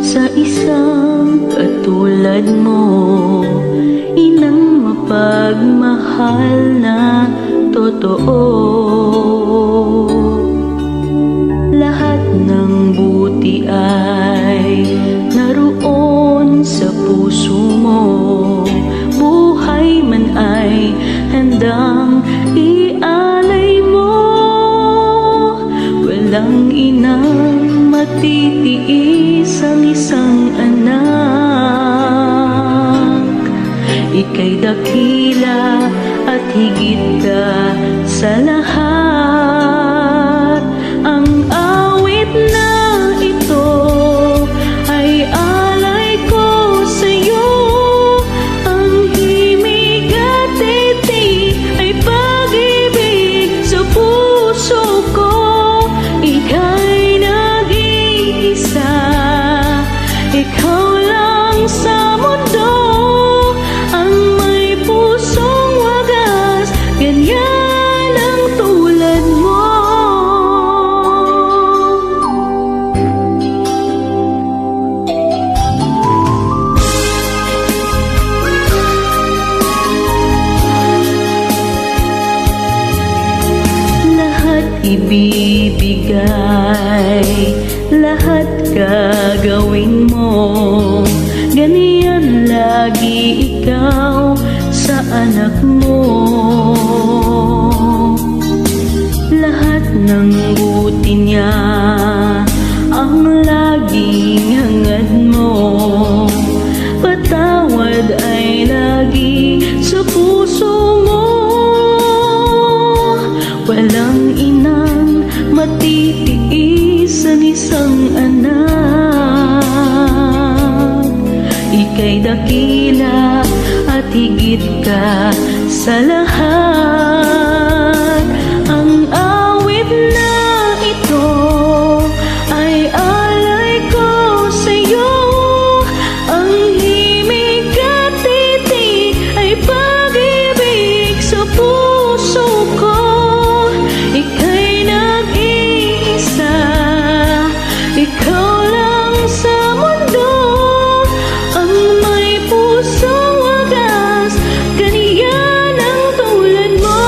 Sa isang katulad mo, inang mapagmahal na totoo. Lahat ng buti ay naroon sa puso mo. Buhay man ay handang ialay mo. Walang inang matitiis ang isang anak. Ika'y dakila at higit ka sa lahat. Ang awit na ito ay alay ko sa'yo. Ang himig at titi ay pag-ibig sa puso ko. Ika'y nag-iisa, ikaw lang sa mundo ang may pusong wagas, ganyan ang tulad mo. Lahat ibibigay, lahat gagawin mo, ganyan lagi ikaw sa anak mo. Lahat ng buti niya ang laging hangad mo. Patawad ay lagi sa puso mo. Walang inang matitiis ang isang anak. Ika'y dakila at higit ka sa lahat. Ang awit na ito ay alay ko sa'yo. Ang himig at titi ay pag-ibig sa puso ko. Ika'y nag-iisa, ikaw lang sa mundo ang may pusong wagas, ganyan ang tulad mo.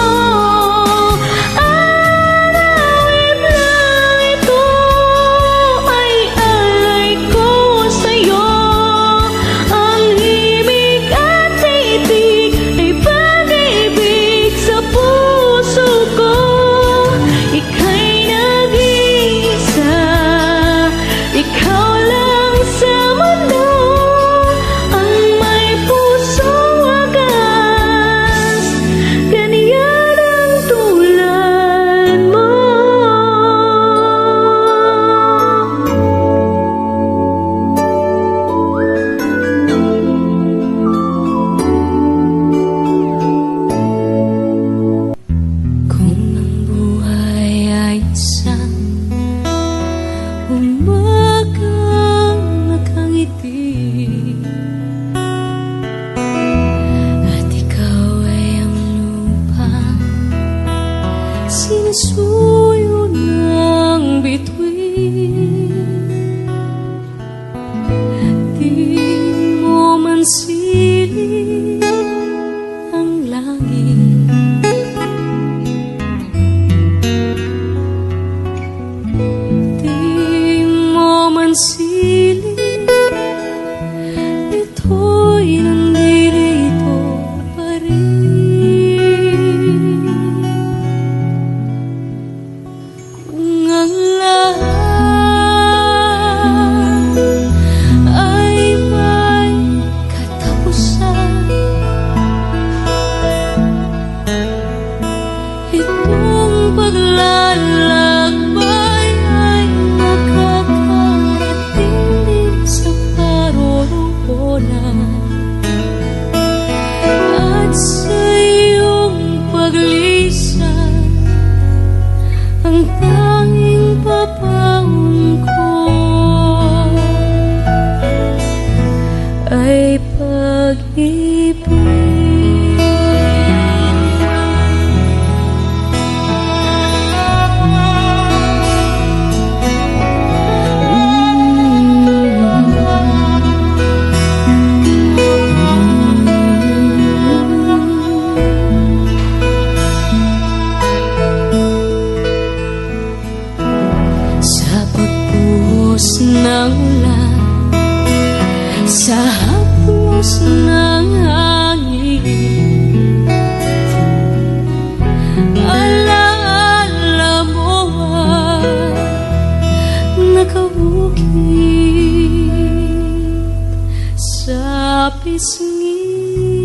may pag-ibig. Sa pagbuhos ng ulan, sa haplos ng hangin, alaala mo ang nakabukid sa pisngi.